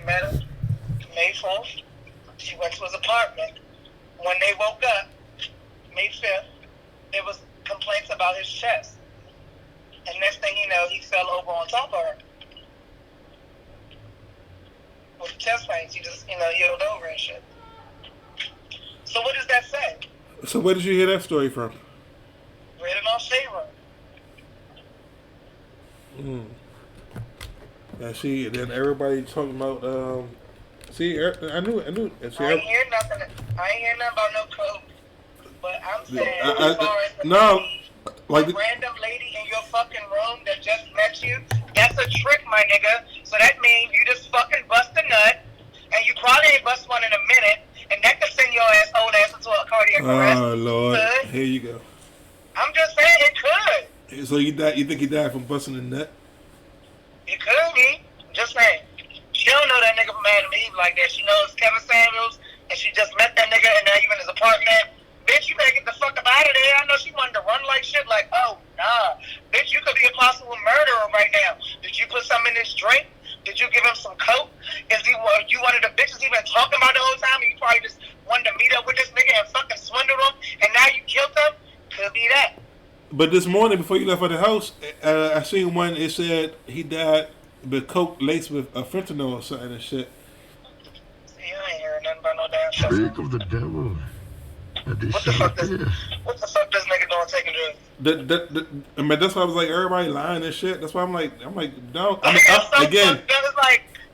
met her May 4th. She went to his apartment. When they woke up, May 5th, there was complaints about his chest. And next thing you know, he fell over on top of her. With chest pains, he just, healed over and shit. So what does that say? So where did you hear that story from? Read it on Shade Room. Yeah, see, then everybody talking about, see, I knew. See, I ain't hear nothing about no coke. But I'm saying, as far as the random lady in your fucking room that just met you, that's a trick, my nigga. So that means you just fucking bust a nut, and you probably ain't bust one in a minute, and that could send your old ass into a cardiac arrest. Oh, Lord. Here you go. I'm just saying it could. So you think he died from busting a nut? It could be. Just saying. She don't know that nigga from Adam Eve like that. She knows Kevin Samuels, and she just met that nigga, and now you in his apartment. Bitch, you better get the fuck up out of there. I know she wanted to run like shit. Like, oh, nah. Bitch, you could be a possible murderer right now. Did you put something in this drink? Did you give him some coke? Is you one of the bitches he been talking about the whole time, and you probably just wanted to meet up with this nigga and fucking swindle him, and now you killed him? Could be that. But this morning, before you left for the house, I seen one. It said he died with coke laced with a fentanyl or something and shit. See, I ain't hearing nothing about no damn shit. Trick of the devil. What the fuck this nigga doing taking drugs? I mean, that's why I was like, everybody lying and shit. That's why I'm like, no. Again.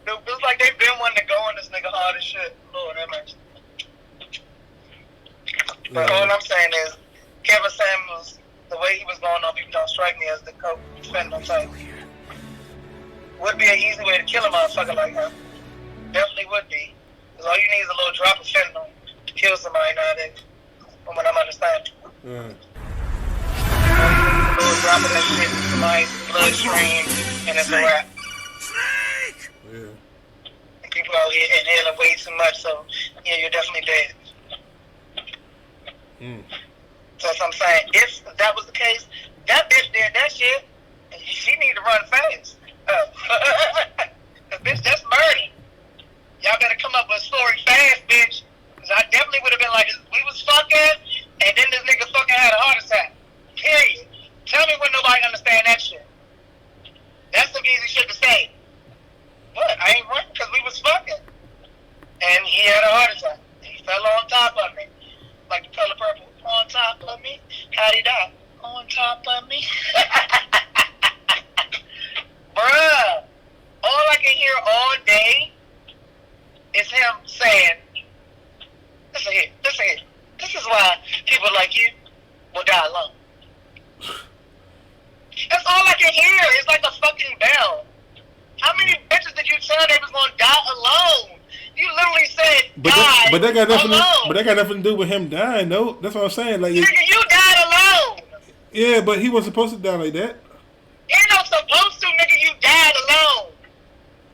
It was like they've been wanting to go on this nigga hard as shit. Lord, that makes. But all I'm saying is, Kevin Samuels, the way he was going on, people don't strike me as the coke fentanyl type. Would be an easy way to kill a motherfucker like him. Definitely would be. Because all you need is a little drop of fentanyl to kill somebody nowadays. From what I'm understanding. A little drop of that shit in somebody's bloodstream, and it's a wrap. Yeah. And people out here inhaling way too much, so yeah, you're definitely dead. So that's what I'm saying. If that was the case, that bitch did that shit, and she need to run fast. Cause bitch, that's murder. Y'all better come up with a story fast, bitch. Cause I definitely would have been like, we was fucking, and then this nigga fucking had a heart attack. Period. Tell me when nobody understand that shit. That's some easy shit to say. What? I ain't running because we was fucking. And he had a heart attack. He fell on top of me. Like the color purple. On top of me. How'd he die? On top of me. Bruh. All I can hear all day is him saying, listen here. This is why people like you will die alone. That's all I can hear. It's like a fucking bell. How many bitches did you tell they was gonna die alone? You literally said but that got nothing. Alone. But that got nothing to do with him dying, though. That's what I'm saying. Like, nigga, you died alone. Yeah, but he wasn't supposed to die like that. You're not supposed to, nigga. You died alone.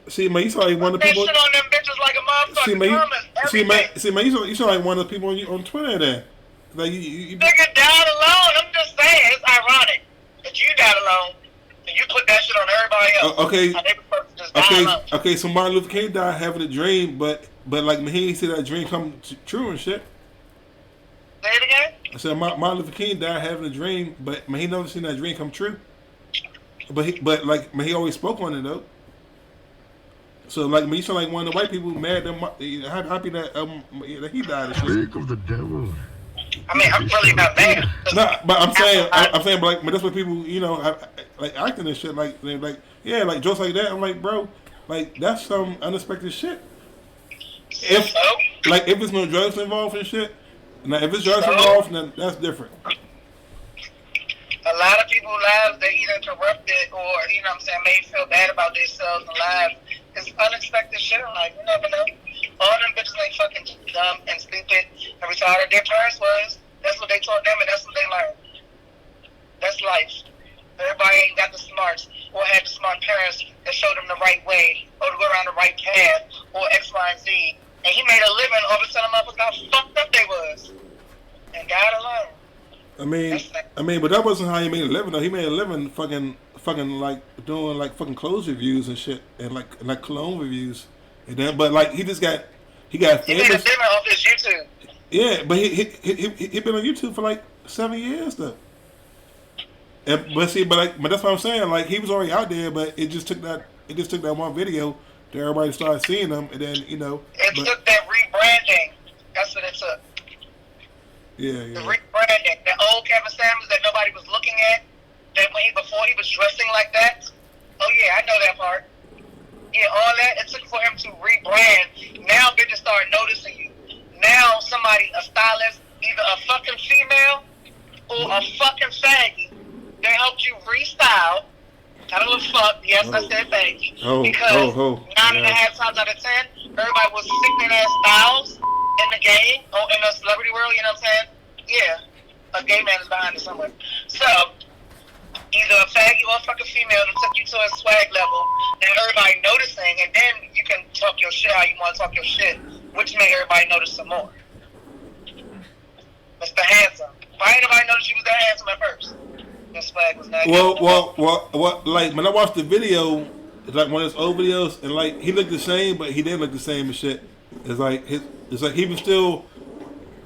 See, man, you saw like one of the people. That shit on them bitches like a motherfucker. See, man, you saw like one of the people on Twitter there. Like you nigga died alone. I'm just saying, it's ironic that you died alone and you put that shit on everybody else. Okay. So Martin Luther King died having a dream, but like he didn't see that dream come true and shit. Say it again. I said Martin Luther King died having a dream, but man, he never seen that dream come true. But he always spoke on it though. So like you saw like one of the white people mad that happy that he died. Trick of the devil. I mean, I'm really not mad. No, but I'm saying, but that's what people, like acting and shit, like jokes like that. I'm like, bro, like that's some unexpected shit. If it's no drugs involved and shit, now if it's drugs involved, then that's different. A lot of people's lives, they either corrupted or, made feel bad about themselves and lives. It's unexpected shit. I'm like, you never know. All them bitches ain't fucking dumb and stupid and retarded. Their parents was. That's what they taught them and that's what they learned. That's life. Everybody ain't got the smarts or had the smart parents that showed them the right way or to go around the right path or X, Y, and Z. And he made a living over telling motherfuckers how fucked up they was. And died alone. I mean, but that wasn't how he made a living though. He made a living fucking like doing like fucking clothes reviews and shit and like cologne reviews And then, but like he got He made a famous. dinner off his YouTube. Yeah, but he been on YouTube for like 7 years though. And, but see, but that's what I'm saying. Like he was already out there, but it just took that one video to everybody started seeing him, and then It took that rebranding. That's what it took. Yeah. The rebranding. The old Kevin Samuels that nobody was looking at. That before he was dressing like that. Oh yeah, I know that part. Yeah, all that. It took for him to rebrand. Now bitches start noticing you. Now somebody, a stylist, either a fucking female or a fucking faggy, they helped you restyle. I don't give a fuck. Yes, I said faggy. Because 9.5 times out of 10, everybody was sickening ass styles in the game or in the celebrity world. You know what I'm saying? Yeah, a gay man is behind it somewhere. So either a faggy or a fucking female that took you to a swag level, and everybody noticing, and then you can talk your shit how you want to talk your shit, which made everybody notice some more. Mr. Handsome. Why ain't nobody notice you was that handsome at first? Your swag was not well, like when I watched the video, it's like one of those old videos, and like he looked the same, but he didn't look the same and shit. It's like he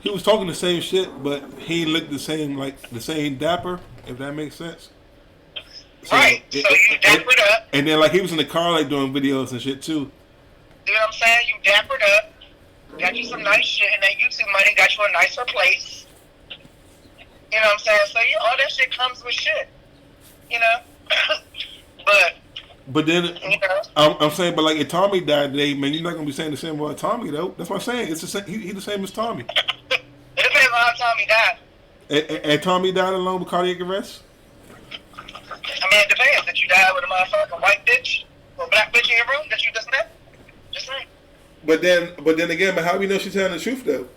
was talking the same shit, but he looked the same, like the same dapper, if that makes sense. So, right. So you dappered up. And then like he was in the car like doing videos and shit too. You know what I'm saying? You dappered up, got you some nice shit, and then YouTube money got you a nicer place. You know what I'm saying? So all that shit comes with shit. You know? But then I'm saying, but like if Tommy died today, man, you're not gonna be saying the same about Tommy though. That's what I'm saying. It's the same. He's the same as Tommy. It depends on how Tommy died. And Tommy died alone with cardiac arrest. I mean, it depends. Did you die with a motherfucking white bitch or black bitch in your room that you just met? Just saying. But then again, how do we know she's telling the truth though?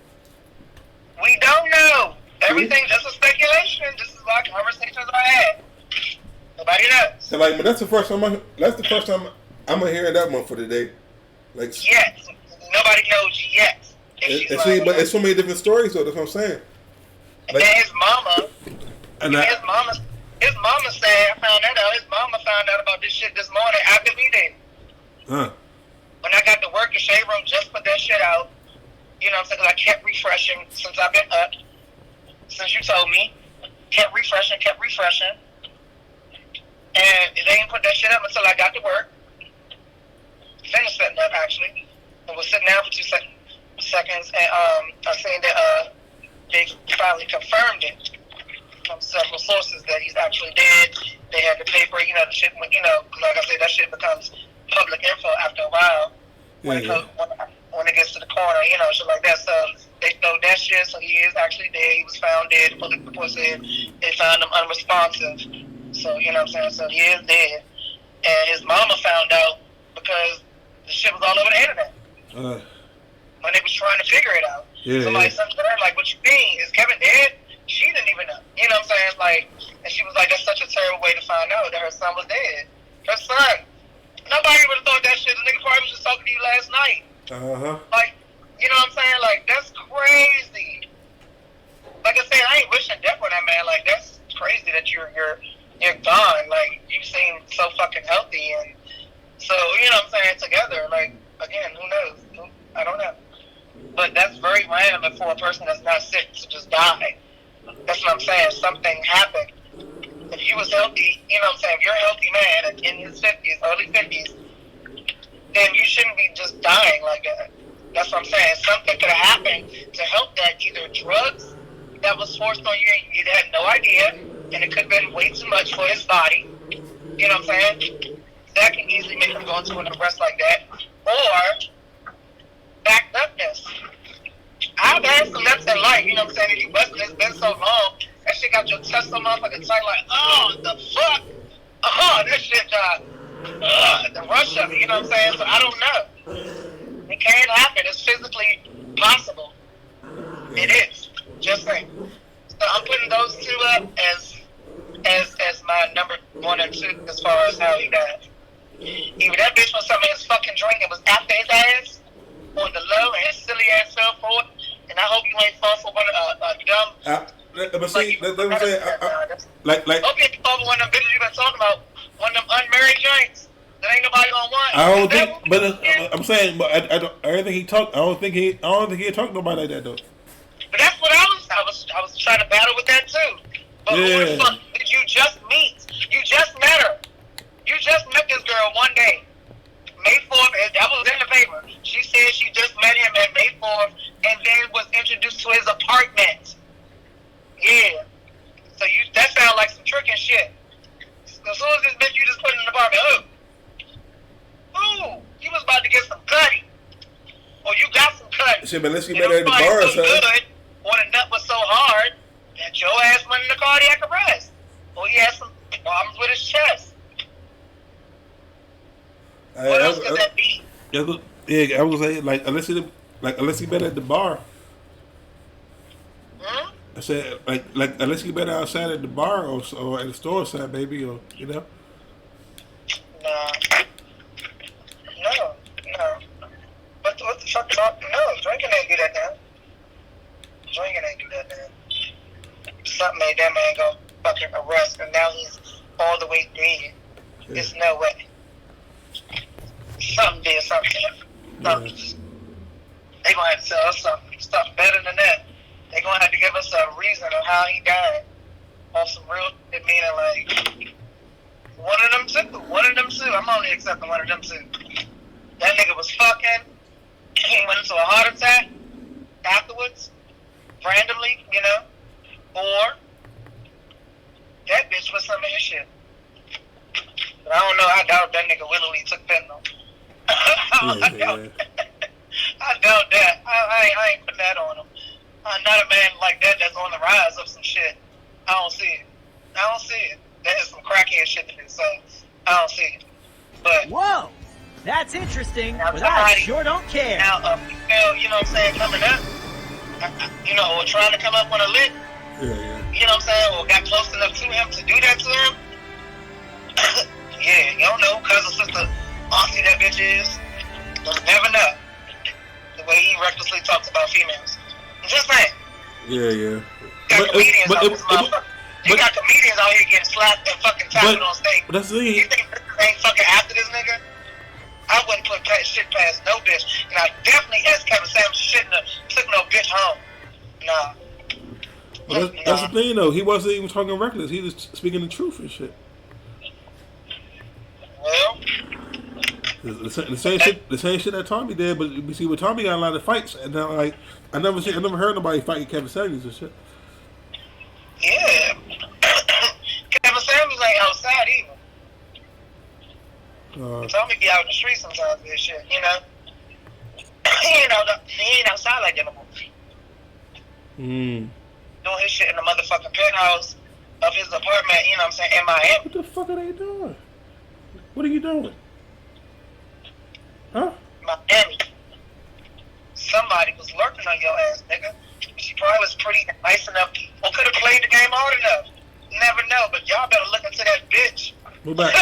We don't know. Everything just a speculation. This is why conversations are had. Nobody knows. So like, but that's the first time I'm gonna hear that one for today. Like, yes, nobody knows yet. And see, but it's so many different stories though. That's what I'm saying. Like, and then his mama said, I found that out. His mama found out about this shit this morning after we did. Huh. When I got to work, the shade room just put that shit out. You know what I'm saying? Because I kept refreshing since I've been up. Since you told me. Kept refreshing. And they didn't put that shit up until I got to work. Finished setting up, actually. And was sitting down for 2 seconds. And I seen that they finally confirmed it from several sources that he's actually dead. They had the paper, the shit, like I said, that shit becomes public info after a while. When it gets to the corner, shit like that. So they showed that shit, so he is actually dead. He was found dead. The police report said they found him unresponsive. So, you know what I'm saying? So he is dead. And his mama found out because the shit was all over the internet. When they was trying to figure it out. Somebody said to her, like, what you mean? Is Kevin dead? She didn't even know. You know what I'm saying? Like, and she was like, that's such a terrible way to find out that her son was dead. Her son. Nobody would have thought that shit. The nigga probably was just talking to you last night. Like, you know what I'm saying? Like, that's crazy. Like I said, I ain't wishing death on that man. Like, that's crazy that you're gone. Like, you seem so fucking healthy, and so you know what I'm saying. Together, like, again, who knows? I don't know. But that's very random for a person that's not sick to just die. That's what I'm saying. Something happened. If you was healthy, you know what I'm saying. If you're a healthy man in his 50s, early 50s, then you shouldn't be just dying like that. That's what I'm saying. Something could have happened to help that. Either drugs that was forced on you and you had no idea, and it could have been way too much for his body. You know what I'm saying? That can easily make him go into an arrest like that. Or backed upness. I've had some nuts in life, you know what I'm saying? If you busting, it's been so long, that shit got your chest so motherfucking tight, like, oh, the fuck? Oh, that shit got, the rush of it, you know what I'm saying? So I don't know. It can happen. It's physically possible. It is. Just saying. So I'm putting those two up as my number 1 and 2 as far as how he died. Either that bitch was something in his fucking drink and was after his ass on the low and his silly ass fell for it. And I hope you ain't fall for one of dumb. But see, that's what I'm saying. Okay, you fall for one of them bitches you been talking about. One of them unmarried joints. That ain't nobody gonna want. I don't think, devil? but Yeah. I'm saying, but I don't. Everything he talked, I don't think he talked to nobody like that though. But that's what I was trying to battle with that too. But who the Yeah. fuck did you just meet? You just met her. You just met this girl one day. May 4th, and that was in the paper. She said she just met him at May 4th and then was introduced to his apartment. Yeah. So that sounds like some tricking shit. As soon as this bitch you just put in the apartment, ooh, you was about to get some cutty. Or you got some cutty. Shit, but let's get And better at the it was bar, so son. good, or the nut was so hard that your ass went into cardiac arrest. Or he had some problems with his chest. What else could that be? Yeah, I was gonna say unless he better at the bar. Hmm? I said like unless he better outside at the bar or at the store side, baby, or you know. No. What the fuck? No, drinking ain't do that now. Drinking ain't do that now. Something made that man go fucking arrest, and now he's all the way dead. Yeah. There's no way. Something did something. Something. They gonna have to tell us something better than that. They gonna have to give us a reason of how he died. On some real shit, meaning like one of them two. I'm only accepting one of them two. That nigga was fucking. He went into a heart attack afterwards, randomly, you know, or that bitch was some of his shit. But I don't know. I doubt that nigga willingly took fentanyl. I doubt that. I ain't putting that on him. I'm not a man like that that's on the rise of some shit. I don't see it. That is some crackhead shit to do, so I don't see it. But whoa, that's interesting, now but I sure don't care. Now, female, you know what I'm saying, coming up, you know, or trying to come up on a lick, Yeah. you know what I'm saying, or got close enough to him to do that to him. Yeah, you don't know, cousin, sister, auntie that bitch is. You'll never know. The way he recklessly talks about females. I'm just saying. Yeah. You got comedians out this motherfucker. You got comedians out here getting slapped and fucking tackled on stage. But that's the thing. You think this ain't fucking after this nigga? I wouldn't put shit past no bitch. And I definitely, as Kevin Samuels, shouldn't have took no bitch home. Nah. But that's the thing, though. He wasn't even talking reckless. He was speaking the truth and shit. Well, The same shit that Tommy did. But you see, with Tommy got a lot of fights, and now like I never heard nobody fighting Kevin Samuels and shit. yeah. Kevin Samuels ain't outside either. Tommy be out in the street sometimes with this shit, you know. He ain't outside like that no more. Doing his shit in the motherfucking penthouse of his apartment, you know what I'm saying, in Miami. What the fuck are they doing? What are you doing? Huh? Miami. Somebody was lurking on your ass, nigga. She probably was pretty nice enough, or could have played the game hard enough. Never know, but y'all better look into that bitch. Move back.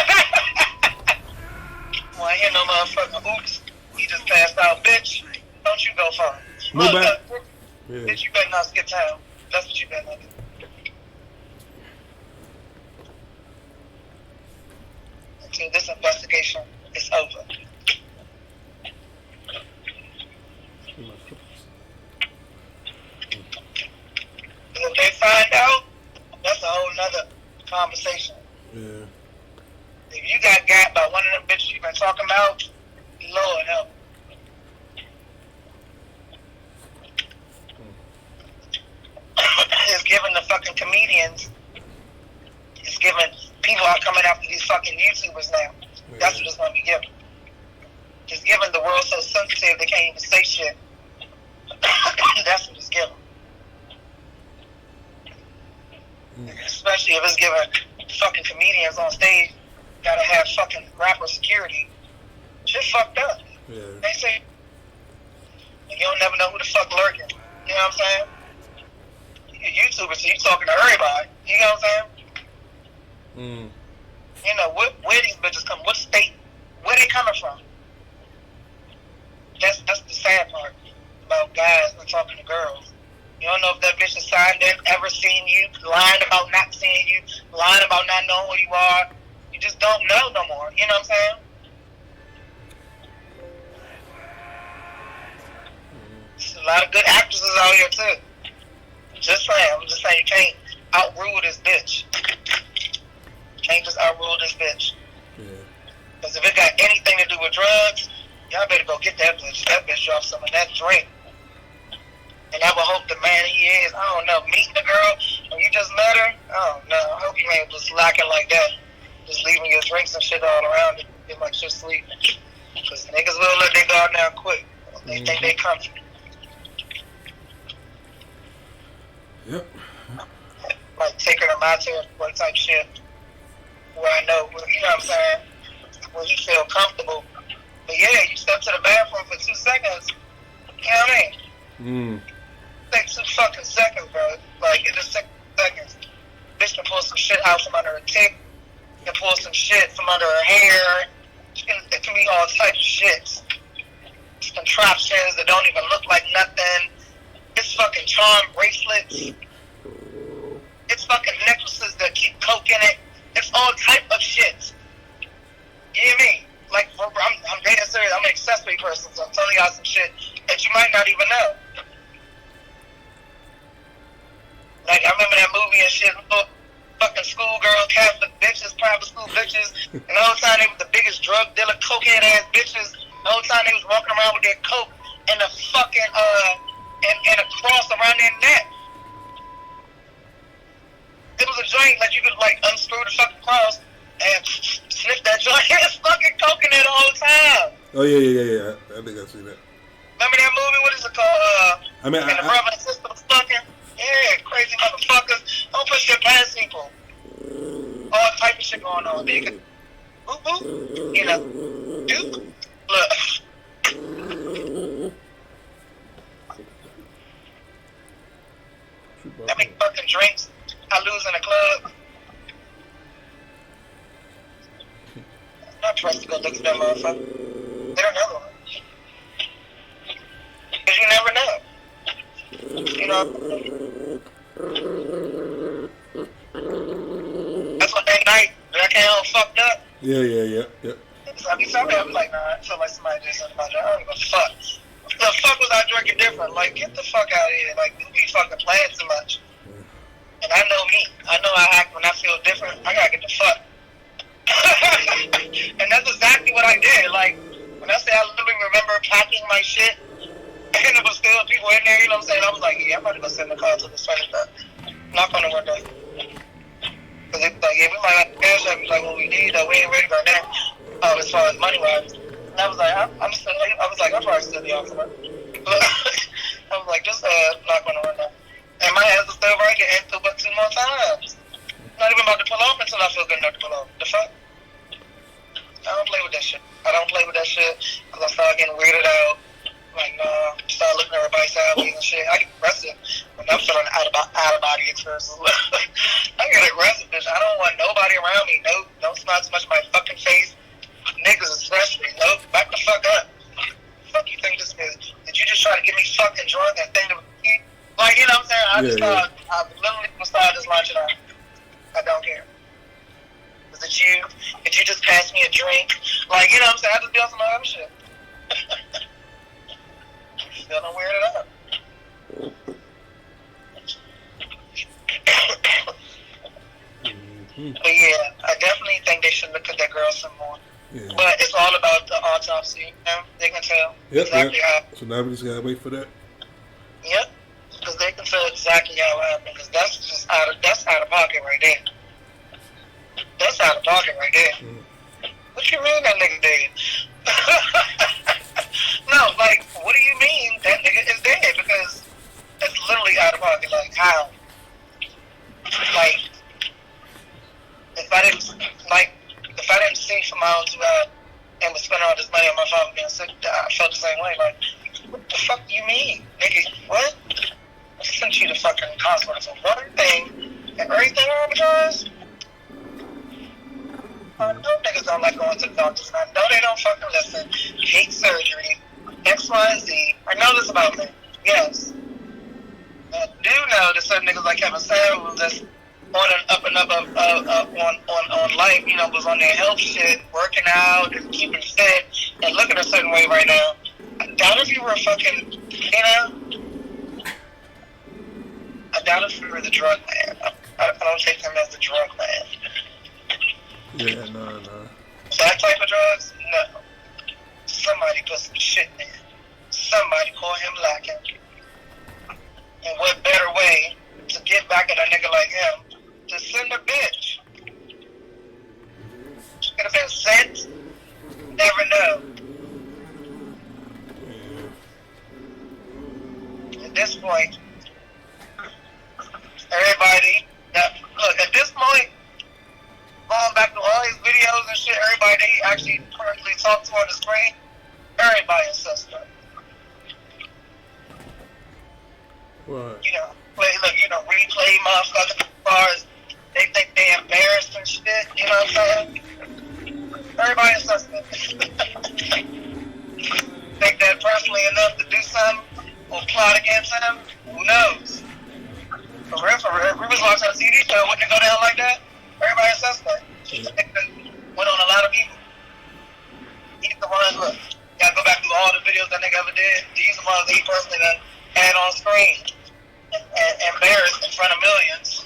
Well, I hear no motherfucking oops. He just passed out, bitch. Don't you go for him. Move back. Yeah. Bitch, you better not skip town. That's what you better not do. Until this investigation is over. If they find out, that's a whole nother conversation. Yeah. If you got by one of them bitches you've been talking about, Lord help. It's giving the fucking comedians, it's giving people are coming after these fucking YouTubers now. Yeah. That's what it's going to be giving. It's giving the world so sensitive they can't even say shit. That's what it's giving. Especially if it's giving fucking comedians on stage gotta have fucking rapper security. Shit fucked up. Yeah. They say you don't never know who the fuck lurking. You know what I'm saying? You're a YouTuber, so you talking to everybody. You know what I'm saying? You know, where these bitches come, what state, where they coming from? That's the sad part about guys and talking to girls. You don't know if that bitch has signed in, ever seen you, lying about not seeing you, lying about not knowing who you are. You just don't know no more. You know what I'm saying? a lot of good actresses out here too. Just saying, I'm just saying you can't outrule this bitch. Can't just outrule this bitch. Yeah. Because if it got anything to do with drugs, y'all better go get that bitch. That bitch drop some of that drink. And I would hope the man he is, I don't know, meeting the girl and you just met her, I don't know. I hope you ain't just lacking like that. Just leaving your drinks and shit all around it. Get like you're sleeping. Because niggas will let their guard down quick. They think they comfy. Yep. Like taking her my territory type shit. Where I know, you know what I'm saying? Where you feel comfortable. But yeah, you step to the bathroom for 2 seconds. You know what I mean? Take 2 fucking seconds, bro. Like, in just 6 seconds. Bitch can pull some shit out from under her tip. Can pull some shit from under her hair. It can be all types of shit. Contraptions that don't even look like nothing. It's fucking charm bracelets. It's fucking necklaces that keep coke in it. It's all type of shit. You hear me? Like, I'm dead serious. I'm an accessory person, so I'm telling y'all some shit that you might not even know. Like, I remember that movie and shit, fucking schoolgirl, Catholic bitches, private school bitches, and the whole time they were the biggest drug dealer, cokehead ass bitches. The whole time they was walking around with their coke and the fucking, and a cross around their neck. It was a joint, like, you could, like, unscrew the fucking cross and sniff that joint. It's fucking coke in there the whole time. Oh, yeah. I think I see that. Remember that movie? What is it called? I mean, and the brother and sister was fucking? Yeah, crazy motherfuckers. Don't push your past people. All type of shit going on, nigga. Boo-boo. You know. Dude. Look. How many fucking drinks I lose in a club? I'm not trust to go look at that motherfucker. They don't know. Because you never know. You know? That's what that night that I came home fucked up. Yeah. So I be sorry, I be like, nah, I feel like somebody did something about that. I don't give a fuck. The fuck was I drinking different? Like, get the fuck out of here. Like, you be fucking playing too much. And I know me. I know I act when I feel different. I gotta get the fuck. And that's exactly what I did. Like, when I say I literally remember packing my shit, and it was still people in there, you know what I'm saying? I was like, yeah, I'm about to go sit in the car to the friend stuff. Knock on the window. Because it's like, yeah, we might have to cash up. Like, what we need, we ain't ready right now. As far as money wise. And I was like, I'm probably still the officer. I was like, just knock on the window. And my ass is still right, get into but 2 more times. Not even about to pull off until I feel good enough to pull off. The fuck? I don't play with that shit. Because I start getting weirded out. Like, start looking at everybody's sideways and shit. I get aggressive when I'm feeling out of body experiences. I get aggressive, bitch. I don't want nobody around me. No, don't smile too much in my fucking face. Niggas especially. No, back the fuck up. Fuck you think this is? Did you just try to get me fucking drunk and think of me? Like, you know what I'm saying? I literally started just launching out. I don't care. Is it you? Did you just pass me a drink? Like, you know what I'm saying? I just be on some other shit. Still don't wear it up. But yeah, I definitely think they should look at that girl some more. Yeah. But it's all about the autopsy. You know? They can tell exactly how. So now we just gotta wait for that. Yep, because they can tell exactly how it happened. Because that's just out of pocket right there. That's out of pocket right there. What you mean that nigga dead? No, like, what do you mean that nigga is dead? Because it's literally out of pocket. Like, how? Like, if I didn't see from my own 2 eyes and was spending all this money on my father being sick, I felt the same way. Like, what the fuck do you mean? Nigga, what? I sent you to fucking hospital for one thing and everything arbitrage? I know niggas don't like going to the doctors, and I know they don't fucking listen. Hate surgery, X, Y, and Z. I know this about me. Yes. I do know that certain niggas like Kevin Samuels was just on an up and up on life, you know, was on their health shit, working out and keeping fit and looking a certain way right now. I doubt if you were fucking, you know, doubt if we were the drug man. I don't take him as the drug man. Yeah, no. That type of drugs, no. Somebody put some shit in. Somebody caught him lacking. And what better way to get back at a nigga like him to send a bitch? She could have been sent. Never know. At this point, everybody, look, at this point, going back to all his videos and shit, everybody that he actually currently talked to on the screen, everybody is suspect. What? Replay motherfuckers as far as they think they embarrassed and shit, you know what I'm saying? Everybody is suspect. Think that personally enough to do something or plot against him? Who knows? For real, if we was watching a TV show, wouldn't it go down like that? Everybody is suspect. Went on a lot of people. He's the one, look, gotta go back through all the videos that nigga ever did. These are the ones that he personally done had on screen and embarrassed in front of millions.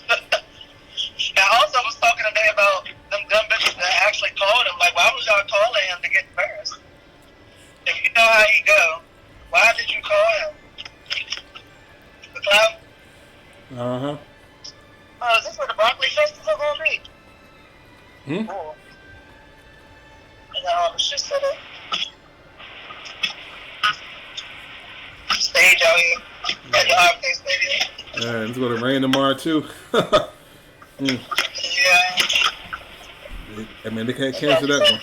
Now, also was talking today about them dumb bitches that actually called him. Like, why was y'all calling him to get embarrassed? If you know how he go, why did you call him? The clout? Uh-huh. Oh, is this where the broccoli festival gonna be? Cool. And then all the shit set up. Stage out here at the Hopkins Stadium. Yeah, it's gonna rain tomorrow too. Yeah. I mean, they can't cancel that one.